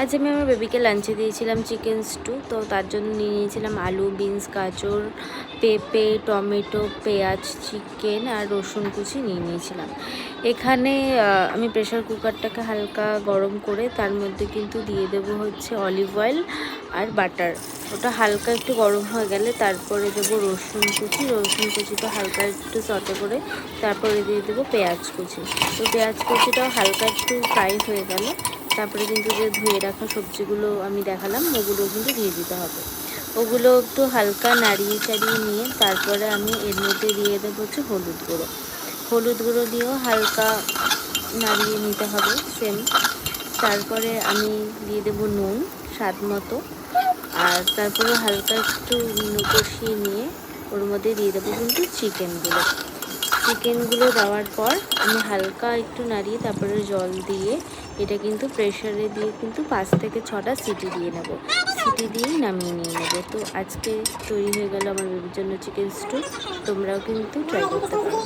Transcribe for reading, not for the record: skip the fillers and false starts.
আজ আমি আমার বেবিকে লাঞ্চে দিয়েছিলাম চিকেন স্টু। তো তার জন্য নিয়ে নিয়েছিলাম আলু, বিনস, গাজর, পেঁপে, টমেটো, পেঁয়াজ, চিকেন আর রসুন কুচি নিয়ে নিয়েছিলাম। এখানে আমি প্রেশার কুকারটাকে হালকা গরম করে তার মধ্যে কিন্তু দিয়ে দেবো হচ্ছে অলিভ অয়েল আর বাটার। ওটা হালকা একটু গরম হয়ে গেলে তারপরে দেবো রসুন কুচিটা হালকা একটু সটে করে তারপরে দিয়ে দেবো পেঁয়াজ কুচি। তো পেঁয়াজ কুচিটাও হালকা একটু ফ্রাই হয়ে গেলে তারপরে কিন্তু যে ধুয়ে রাখা সবজিগুলো আমি দেখালাম ওগুলো কিন্তু দিয়ে দিতে হবে। ওগুলো একটু হালকা নাড়িয়ে চাড়িয়ে নিয়ে তারপরে আমি এর মধ্যে দিয়ে দেবো হচ্ছে হলুদ গুঁড়ো দিয়েও হালকা নাড়িয়ে নিতে হবে সেম। তারপরে আমি দিয়ে দেবো নুন স্বাদ মতো, আর তারপরে হালকা একটু কষিয়ে নিয়ে ওর মধ্যে দিয়ে দেবো কিন্তু চিকেনগুলো দেওয়ার পর আমি হালকা একটু নাড়িয়ে তারপরে জল দিয়ে এটা কিন্তু প্রেশারে দিয়ে কিন্তু 5 থেকে 6টা সিটি দিয়ে নেব। সিটি দিয়েই নামিয়ে নিয়ে নেব। তো আজকে তৈরি হয়ে গেল আমার বেবির জন্য চিকেন স্টু। তোমরাও কিন্তু ট্রাই করতে পারো।